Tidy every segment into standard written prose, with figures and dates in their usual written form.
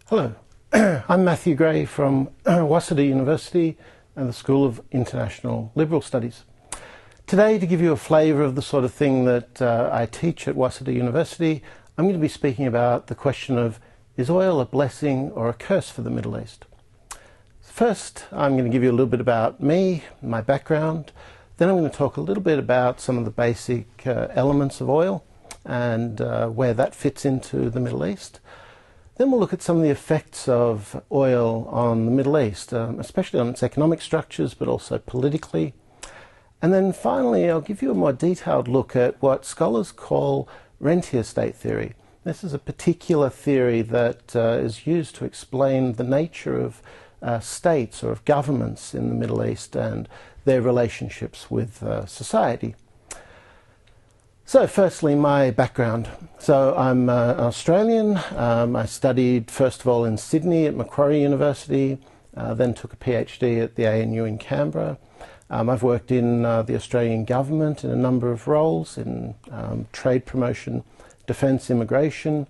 Hello, I'm Matthew Gray from WASEDA University and the School of International Liberal Studies. Today, to give you a flavour of the sort of thing that I teach at WASEDA University, I'm going to be speaking about the question of, is oil a blessing or a curse for the Middle East? First, I'm going to give you a little bit about me, my background. Then I'm going to talk a little bit about some of the basic elements of oil and where that fits into the Middle East. Then we'll look at some of the effects of oil on the Middle East, especially on its economic structures, but also politically. And then finally, I'll give you a more detailed look at what scholars call rentier state theory. This is a particular theory that is used to explain the nature of states or of governments in the Middle East and their relationships with society. So firstly, my background. So I'm an Australian. I studied first of all in Sydney at Macquarie University, then took a PhD at the ANU in Canberra. I've worked in the Australian government in a number of roles in trade promotion, defence, immigration.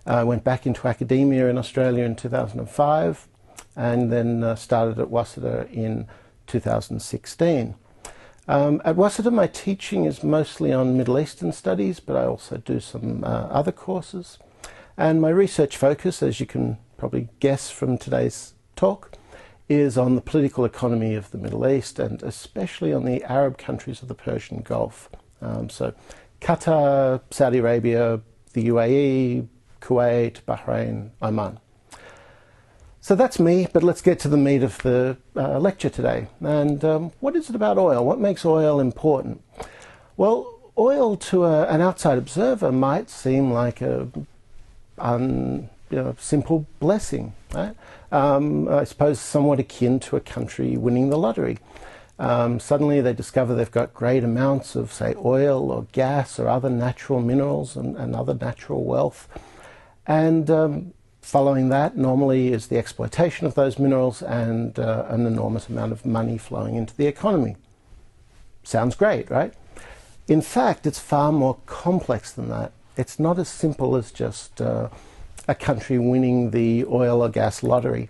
I went back into academia in Australia in 2005 and then started at WASEDA in 2016. At WASEDA, my teaching is mostly on Middle Eastern studies, but I also do some other courses. And my research focus, as you can probably guess from today's talk, is on the political economy of the Middle East and especially on the Arab countries of the Persian Gulf. So Qatar, Saudi Arabia, the UAE, Kuwait, Bahrain, Oman. So that's me, but let's get to the meat of the lecture today. And what is it about oil? What makes oil important? Well, oil to an outside observer might seem like a simple blessing, right? I suppose somewhat akin to a country winning the lottery. Suddenly they discover they've got great amounts of, say, oil or gas or other natural minerals and other natural wealth. And following that normally is the exploitation of those minerals and an enormous amount of money flowing into the economy. Sounds great, right? In fact, it's far more complex than that. It's not as simple as just a country winning the oil or gas lottery.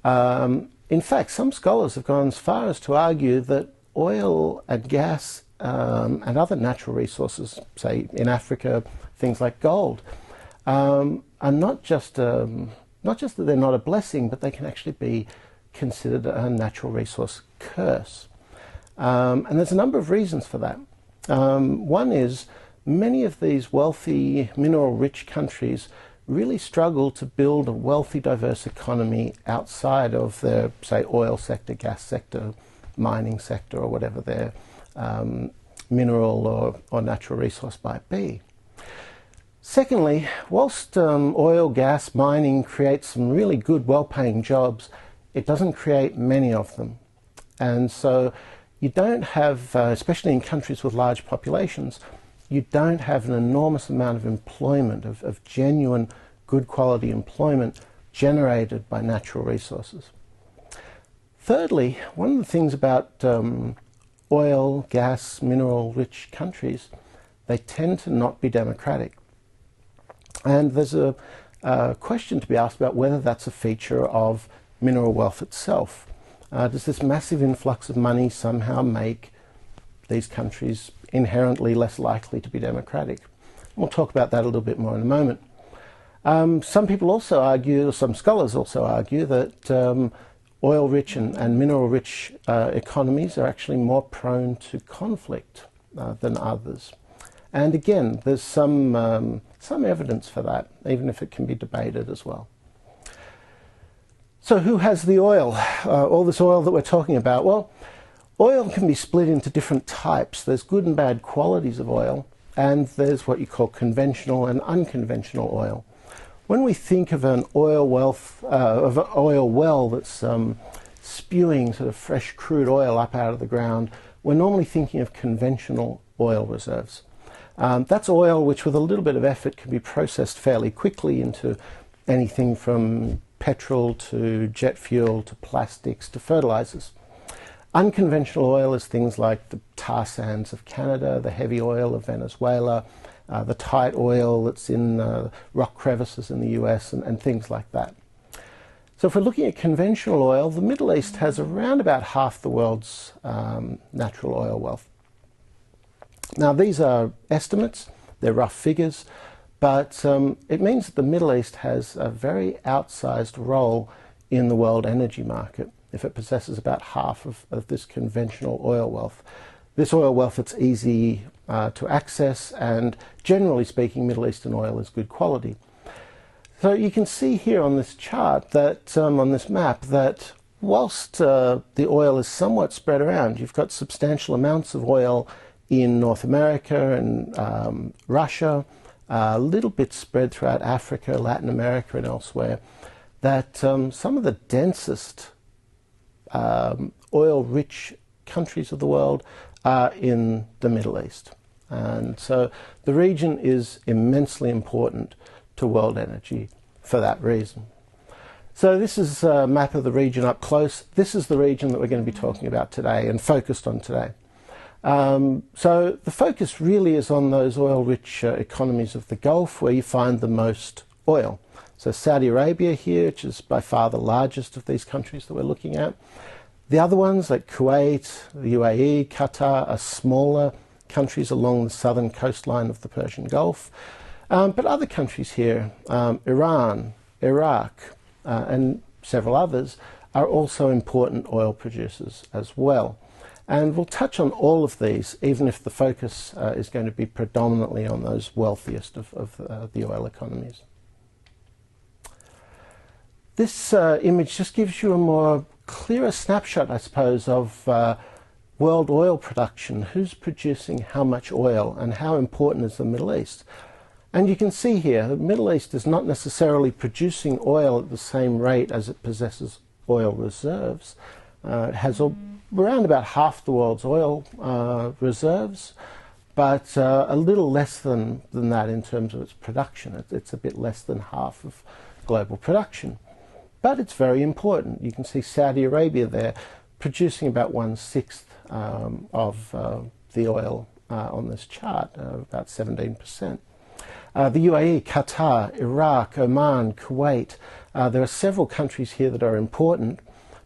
In fact, some scholars have gone as far as to argue that oil and gas and other natural resources, say in Africa, things like gold, are not just that they're not a blessing, but they can actually be considered a natural resource curse. And there's a number of reasons for that. One is many of these wealthy, mineral-rich countries really struggle to build a wealthy, diverse economy outside of their, say, oil sector, gas sector, mining sector, or whatever their mineral or natural resource might be. Secondly, whilst oil, gas, mining creates some really good, well-paying jobs, it doesn't create many of them. And so you don't have, especially in countries with large populations, you don't have an enormous amount of employment, of genuine, good quality employment generated by natural resources. Thirdly, one of the things about oil, gas, mineral-rich countries, they tend to not be democratic. And there's a question to be asked about whether that's a feature of mineral wealth itself. Does this massive influx of money somehow make these countries inherently less likely to be democratic? We'll talk about that a little bit more in a moment. Some people also argue, some scholars also argue, that oil-rich and mineral-rich economies are actually more prone to conflict than others. And again, there's some evidence for that, even if it can be debated as well. So who has the oil? All this oil that we're talking about? Well, oil can be split into different types. There's good and bad qualities of oil, and there's what you call conventional and unconventional oil. When we think of an oil well that's spewing sort of fresh crude oil up out of the ground, we're normally thinking of conventional oil reserves. That's oil which with a little bit of effort can be processed fairly quickly into anything from petrol to jet fuel to plastics to fertilizers. Unconventional oil is things like the tar sands of Canada, the heavy oil of Venezuela, the tight oil that's in rock crevices in the US and things like that. So if we're looking at conventional oil, the Middle East has around about half the world's natural oil wealth. Now these are estimates, they're rough figures, but it means that the Middle East has a very outsized role in the world energy market if it possesses about half of this conventional oil wealth. This oil wealth, it's easy to access, and generally speaking, Middle Eastern oil is good quality. So you can see here on this chart that, on this map, that whilst the oil is somewhat spread around, you've got substantial amounts of oil in North America and Russia, a little bit spread throughout Africa, Latin America and elsewhere, that some of the densest oil-rich countries of the world are in the Middle East. And so the region is immensely important to world energy for that reason. So this is a map of the region up close. This is the region that we're going to be talking about today and focused on today. So the focus really is on those oil-rich economies of the Gulf where you find the most oil. So Saudi Arabia here, which is by far the largest of these countries that we're looking at. The other ones like Kuwait, the UAE, Qatar are smaller countries along the southern coastline of the Persian Gulf. But other countries here, Iran, Iraq, and several others, are also important oil producers as well. And we'll touch on all of these, even if the focus is going to be predominantly on those wealthiest of the oil economies. This image just gives you a more clearer snapshot, I suppose, of world oil production, who's producing how much oil and how important is the Middle East. And you can see here, the Middle East is not necessarily producing oil at the same rate as it possesses oil reserves. It has around about half the world's oil reserves, but a little less than that in terms of its production. It's a bit less than half of global production. But it's very important. You can see Saudi Arabia there producing about 1/6 of the oil on this chart, about 17%. The UAE, Qatar, Iraq, Oman, Kuwait, there are several countries here that are important,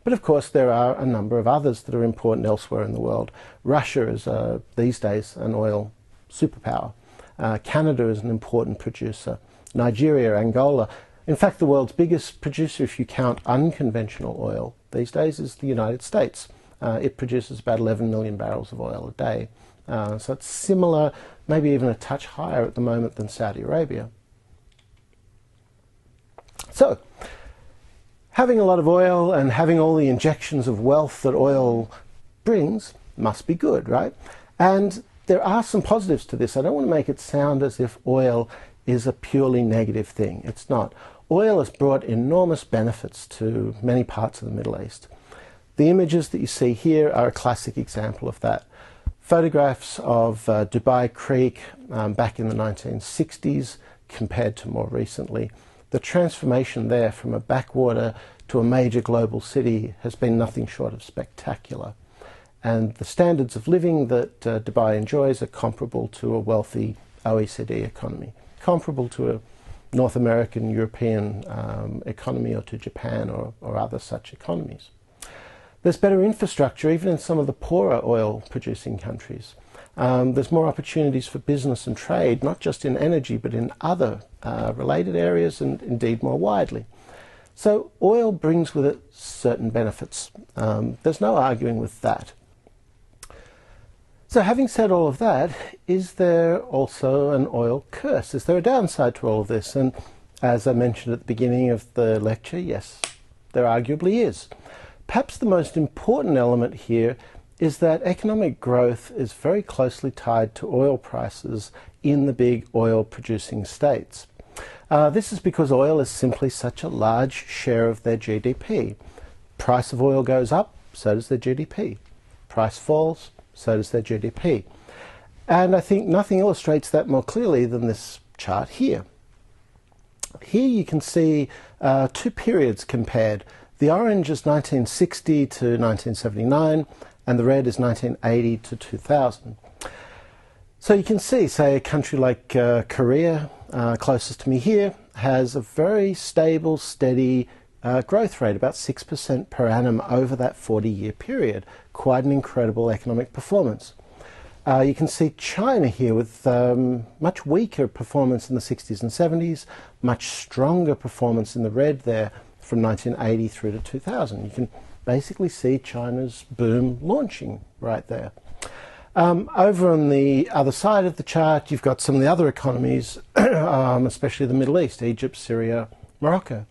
but of course there are a number of others that are important elsewhere in the world. Russia is these days an oil superpower. Canada is an important producer. Nigeria, Angola. In fact, the world's biggest producer, if you count unconventional oil these days, is the United States. It produces about 11 million barrels of oil a day. So it's similar, maybe even a touch higher at the moment than Saudi Arabia. So, having a lot of oil and having all the injections of wealth that oil brings must be good, right? And there are some positives to this. I don't want to make it sound as if oil is a purely negative thing. It's not. Oil has brought enormous benefits to many parts of the Middle East. The images that you see here are a classic example of that. Photographs of Dubai Creek back in the 1960s compared to more recently. The transformation there from a backwater to a major global city has been nothing short of spectacular. And the standards of living that Dubai enjoys are comparable to a wealthy OECD economy, comparable to a North American, European economy, or to Japan or other such economies. There's better infrastructure even in some of the poorer oil producing countries. There's more opportunities for business and trade, not just in energy but in other related areas and indeed more widely. So oil brings with it certain benefits. There's no arguing with that. So having said all of that, is there also an oil curse? Is there a downside to all of this? And as I mentioned at the beginning of the lecture, yes, there arguably is. Perhaps the most important element here is that economic growth is very closely tied to oil prices in the big oil producing states. This is because oil is simply such a large share of their GDP. Price of oil goes up, so does their GDP. Price falls, so does their GDP. And I think nothing illustrates that more clearly than this chart here. Here you can see two periods compared. The orange is 1960 to 1979, and the red is 1980 to 2000. So you can see, say, a country like Korea, closest to me here, has a very stable, steady growth rate, about 6% per annum over that 40-year period. Quite an incredible economic performance. You can see China here with much weaker performance in the 60s and 70s, much stronger performance in the red there from 1980 through to 2000. You can basically see China's boom launching right there. Over on the other side of the chart, you've got some of the other economies, especially the Middle East, Egypt, Syria, Morocco.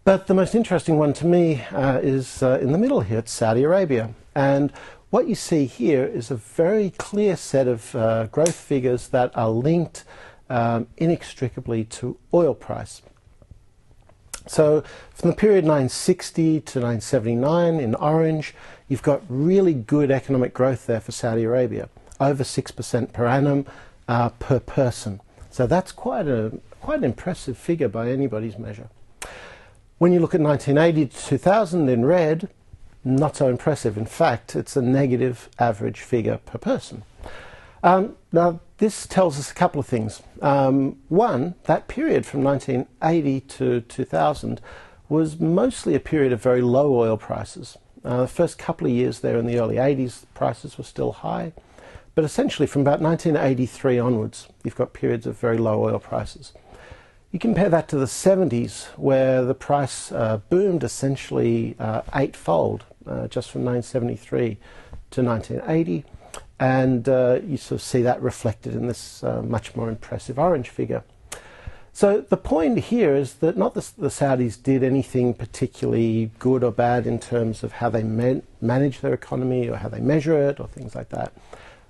But the most interesting one to me is in the middle here, it's Saudi Arabia. And what you see here is a very clear set of growth figures that are linked inextricably to oil price. So from the period 960 to 979 in orange, you've got really good economic growth there for Saudi Arabia, over 6% per annum per person. So that's quite an impressive figure by anybody's measure. When you look at 1980 to 2000 in red, not so impressive. In fact, it's a negative average figure per person. Now, this tells us a couple of things. One, that period from 1980 to 2000 was mostly a period of very low oil prices. The first couple of years there in the early 80s, the prices were still high. But essentially from about 1983 onwards, you've got periods of very low oil prices. You compare that to the 70s, where the price boomed essentially eightfold, just from 1973 to 1980. And you sort of see that reflected in this much more impressive orange figure. So the point here is that not that the Saudis did anything particularly good or bad in terms of how they manage their economy or how they measure it or things like that,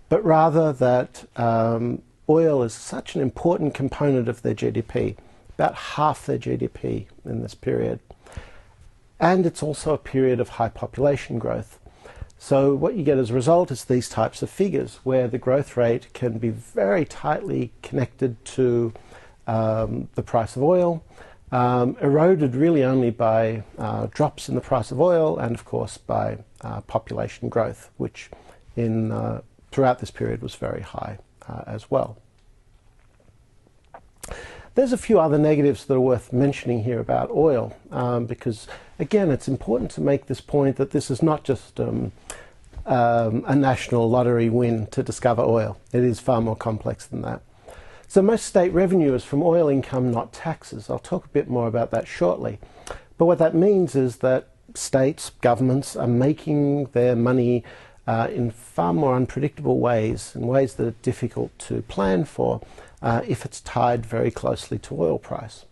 but rather that oil is such an important component of their GDP, about half their GDP in this period. And it's also a period of high population growth. So what you get as a result is these types of figures where the growth rate can be very tightly connected to the price of oil, eroded really only by drops in the price of oil and of course by population growth, which throughout this period was very high as well. There's a few other negatives that are worth mentioning here about oil, because again it's important to make this point that this is not just a national lottery win to discover oil. It is far more complex than that. So most state revenue is from oil income, not taxes. I'll talk a bit more about that shortly. But what that means is that states, governments are making their money in far more unpredictable ways, in ways that are difficult to plan for if it's tied very closely to oil price.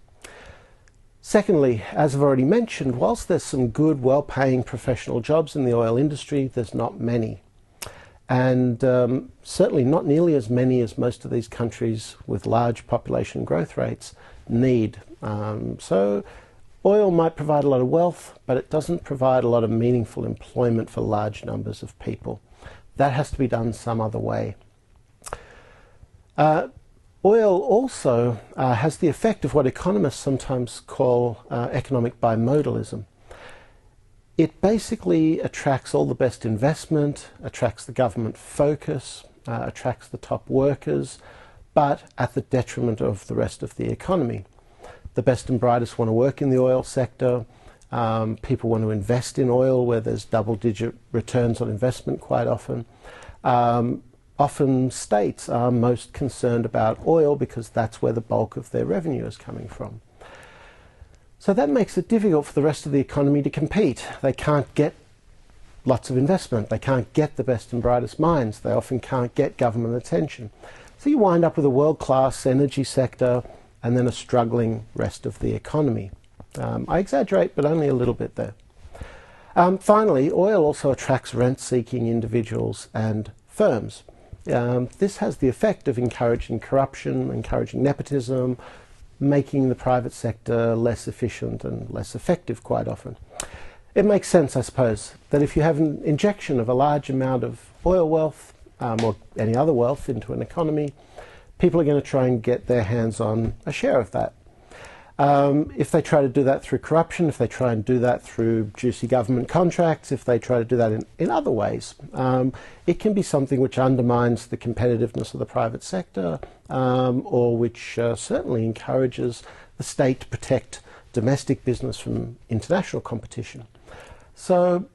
Secondly, as I've already mentioned, whilst there's some good, well-paying professional jobs in the oil industry, there's not many. And certainly not nearly as many as most of these countries with large population growth rates need. So oil might provide a lot of wealth, but it doesn't provide a lot of meaningful employment for large numbers of people. That has to be done some other way. Oil also has the effect of what economists sometimes call economic bimodalism. It basically attracts all the best investment, attracts the government focus, attracts the top workers, but at the detriment of the rest of the economy. The best and brightest want to work in the oil sector. People want to invest in oil where there's double-digit returns on investment quite often. Often states are most concerned about oil because that's where the bulk of their revenue is coming from. So that makes it difficult for the rest of the economy to compete. They can't get lots of investment. They can't get the best and brightest minds. They often can't get government attention. So you wind up with a world-class energy sector and then a struggling rest of the economy. I exaggerate, but only a little bit there. Finally, oil also attracts rent-seeking individuals and firms. This has the effect of encouraging corruption, encouraging nepotism, making the private sector less efficient and less effective quite often. It makes sense, I suppose, that if you have an injection of a large amount of oil wealth or any other wealth into an economy, people are going to try and get their hands on a share of that. If they try to do that through corruption, if they try and do that through juicy government contracts, if they try to do that in other ways, it can be something which undermines the competitiveness of the private sector or which certainly encourages the state to protect domestic business from international competition. So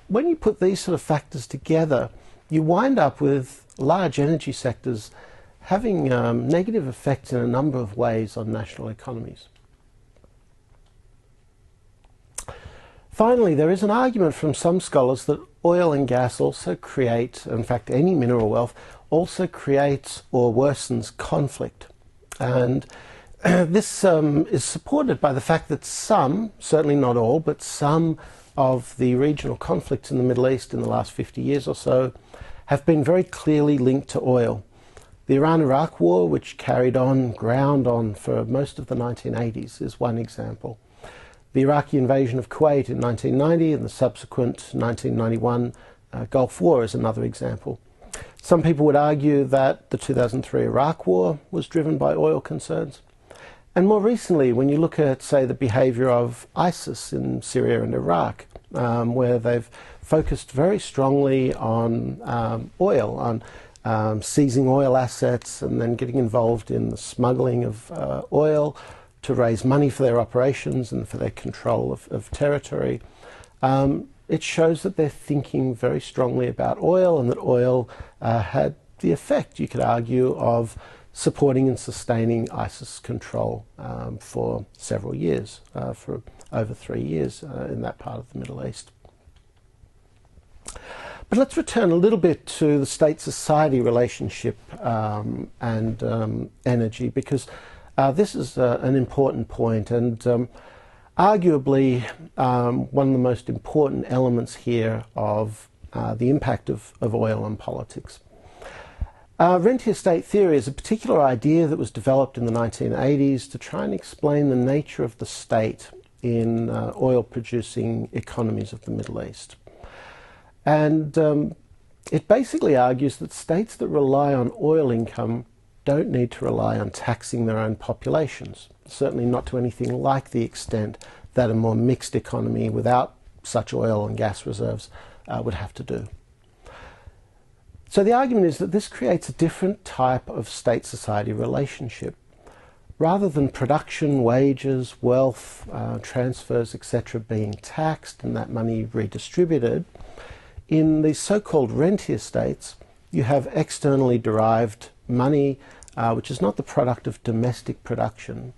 when you put these sort of factors together, you wind up with large energy sectors having negative effects in a number of ways on national economies. Finally, there is an argument from some scholars that oil and gas also create, in fact any mineral wealth, also creates or worsens conflict. And this is supported by the fact that some, certainly not all, but some of the regional conflicts in the Middle East in the last 50 years or so have been very clearly linked to oil. The Iran-Iraq war, which ground on for most of the 1980s, is one example. The Iraqi invasion of Kuwait in 1990 and the subsequent 1991 Gulf War is another example. Some people would argue that the 2003 Iraq War was driven by oil concerns. And more recently, when you look at, say, the behaviour of ISIS in Syria and Iraq, where they've focused very strongly on oil, on seizing oil assets and then getting involved in the smuggling of oil to raise money for their operations and for their control of territory. It shows that they're thinking very strongly about oil, and that oil had the effect, you could argue, of supporting and sustaining ISIS control for several years, for over 3 years in that part of the Middle East. But let's return a little bit to the state-society relationship and energy, because this is an important point, and arguably one of the most important elements here of the impact of oil on politics. Rentier state theory is a particular idea that was developed in the 1980s to try and explain the nature of the state in oil-producing economies of the Middle East. And it basically argues that states that rely on oil income don't need to rely on taxing their own populations, certainly not to anything like the extent that a more mixed economy without such oil and gas reserves would have to do. So the argument is that this creates a different type of state-society relationship. Rather than production, wages, wealth, transfers, etc. being taxed and that money redistributed, in these so-called rentier states, you have externally derived money, which is not the product of domestic production,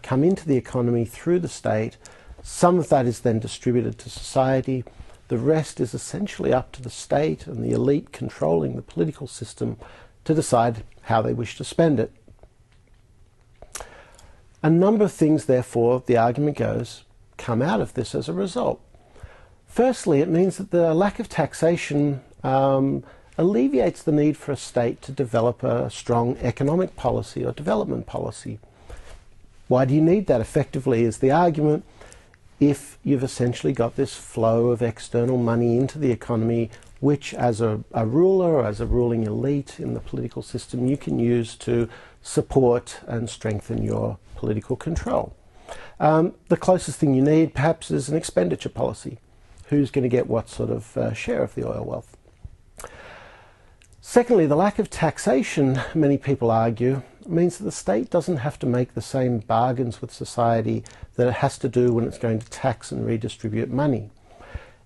come into the economy through the state. Some of that is then distributed to society. The rest is essentially up to the state and the elite controlling the political system to decide how they wish to spend it. A number of things, therefore, the argument goes, come out of this as a result. Firstly, it means that the lack of taxation alleviates the need for a state to develop a strong economic policy or development policy. Why do you need that? Effectively is the argument. If you've essentially got this flow of external money into the economy, which as a ruler or as a ruling elite in the political system you can use to support and strengthen your political control. The closest thing you need perhaps is an expenditure policy. Who's going to get what sort of share of the oil wealth? Secondly, the lack of taxation, many people argue, means that the state doesn't have to make the same bargains with society that it has to do when it's going to tax and redistribute money.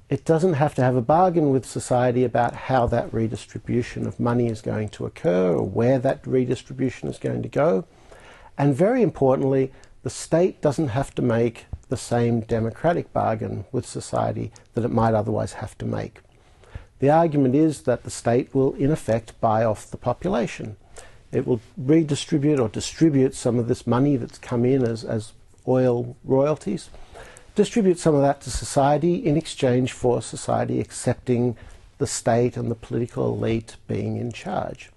It doesn't have to have a bargain with society about how that redistribution of money is going to occur or where that redistribution is going to go. And very importantly, the state doesn't have to make the same democratic bargain with society that it might otherwise have to make. The argument is that the state will, in effect, buy off the population. It will redistribute or distribute some of this money that's come in as oil royalties, distribute some of that to society in exchange for society accepting the state and the political elite being in charge.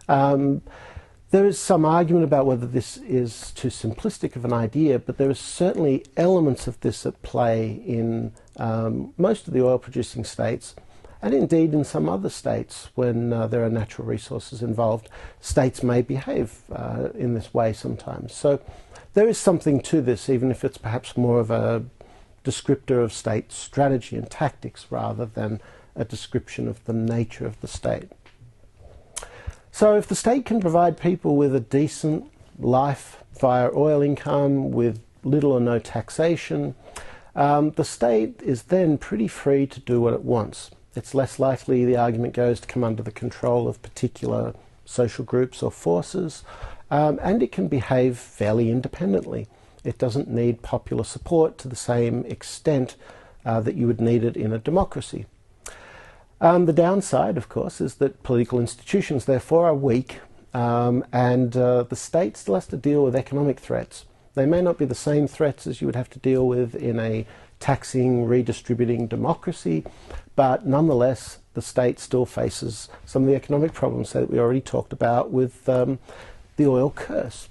There is some argument about whether this is too simplistic of an idea, but there are certainly elements of this at play in most of the oil-producing states, and indeed in some other states when there are natural resources involved. States may behave in this way sometimes. So there is something to this, even if it's perhaps more of a descriptor of state strategy and tactics rather than a description of the nature of the state. So if the state can provide people with a decent life via oil income, with little or no taxation, the state is then pretty free to do what it wants. It's less likely, the argument goes, to come under the control of particular social groups or forces, and it can behave fairly independently. It doesn't need popular support to the same extent that you would need it in a democracy. The downside, of course, is that political institutions, therefore, are weak, and the state still has to deal with economic threats. They may not be the same threats as you would have to deal with in a taxing, redistributing democracy, but nonetheless, the state still faces some of the economic problems that we already talked about with the oil curse.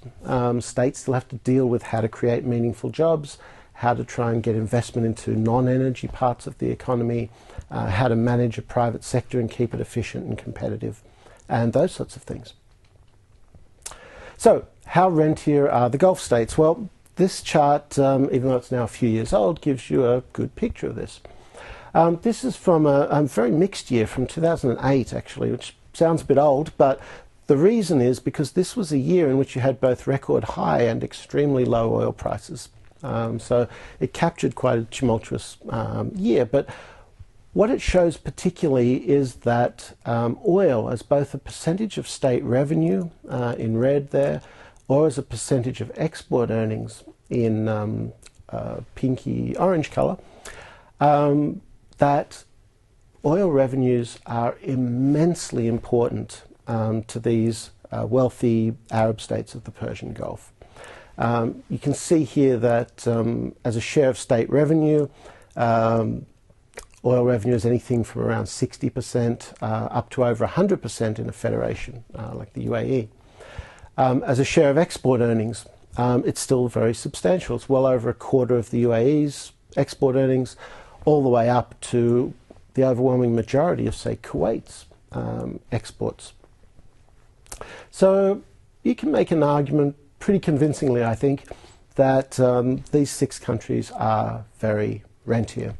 States still have to deal with how to create meaningful jobs, how to try and get investment into non-energy parts of the economy, how to manage a private sector and keep it efficient and competitive, and those sorts of things. So, how rentier are the Gulf states? Well, this chart, even though it's now a few years old, gives you a good picture of this. This is from a very mixed year, from 2008 actually, which sounds a bit old, but the reason is because this was a year in which you had both record high and extremely low oil prices. So it captured quite a tumultuous year, but what it shows particularly is that oil, as both a percentage of state revenue in red there, or as a percentage of export earnings in pinky orange colour, that oil revenues are immensely important to these wealthy Arab states of the Persian Gulf. You can see here that as a share of state revenue, oil revenue is anything from around 60% up to over 100% in a federation like the UAE. As a share of export earnings, it's still very substantial. It's well over a quarter of the UAE's export earnings, all the way up to the overwhelming majority of, say, Kuwait's exports. So you can make an argument pretty convincingly, I think, that these 6 countries are very rentier.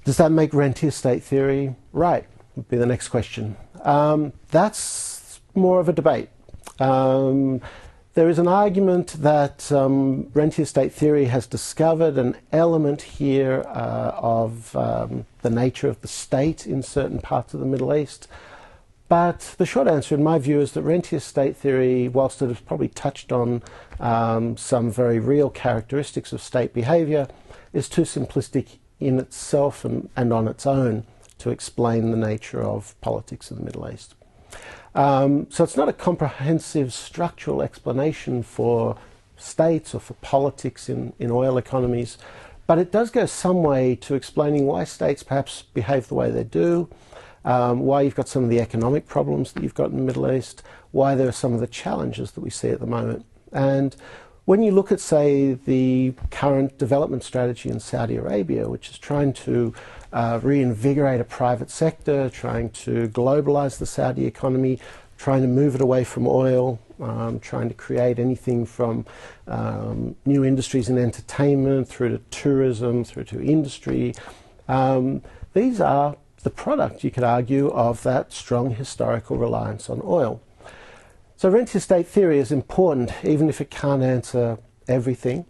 Does that make rentier state theory right? Would be the next question. That's more of a debate. There is an argument that rentier state theory has discovered an element here of the nature of the state in certain parts of the Middle East. But the short answer, in my view, is that rentier state theory, whilst it has probably touched on some very real characteristics of state behaviour, is too simplistic in itself and on its own to explain the nature of politics in the Middle East. So it's not a comprehensive structural explanation for states or for politics in oil economies, but it does go some way to explaining why states perhaps behave the way they do, why you've got some of the economic problems that you've got in the Middle East, why there are some of the challenges that we see at the moment. And when you look at, say, the current development strategy in Saudi Arabia, which is trying to reinvigorate a private sector, trying to globalize the Saudi economy, trying to move it away from oil, trying to create anything from new industries in entertainment through to tourism, through to industry. These are the product, you could argue, of that strong historical reliance on oil. So rentier state theory is important, even if it can't answer everything,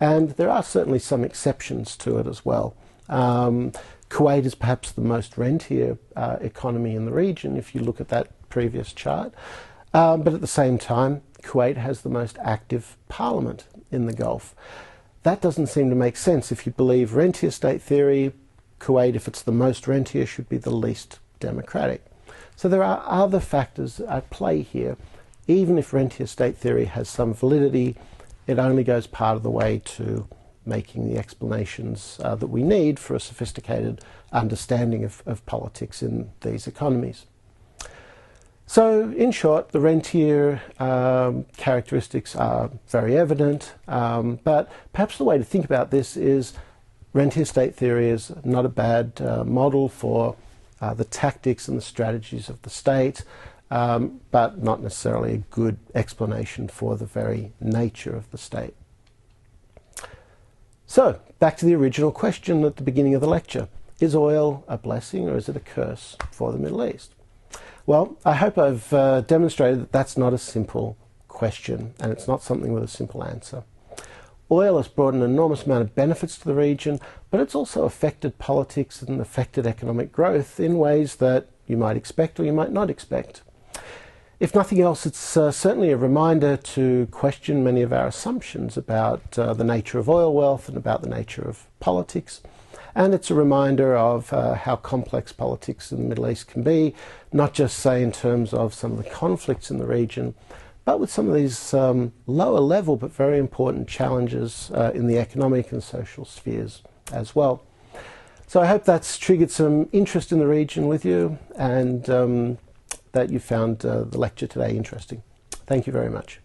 and there are certainly some exceptions to it as well. Kuwait is perhaps the most rentier economy in the region, if you look at that previous chart, but at the same time, Kuwait has the most active parliament in the Gulf. That doesn't seem to make sense. If you believe rentier state theory, Kuwait, if it's the most rentier, should be the least democratic. So there are other factors at play here. Even if rentier state theory has some validity, it only goes part of the way to making the explanations that we need for a sophisticated understanding of politics in these economies. So, in short, the rentier characteristics are very evident, but perhaps the way to think about this is rentier state theory is not a bad model for the tactics and the strategies of the state, but not necessarily a good explanation for the very nature of the state. So, back to the original question at the beginning of the lecture. Is oil a blessing or is it a curse for the Middle East? Well, I hope I've demonstrated that that's not a simple question, and it's not something with a simple answer. Oil has brought an enormous amount of benefits to the region, but it's also affected politics and affected economic growth in ways that you might expect or you might not expect. If nothing else, it's certainly a reminder to question many of our assumptions about the nature of oil wealth and about the nature of politics. And it's a reminder of how complex politics in the Middle East can be, not just, say, in terms of some of the conflicts in the region, but with some of these lower level but very important challenges in the economic and social spheres as well. So I hope that's triggered some interest in the region with you, and that you found the lecture today interesting. Thank you very much.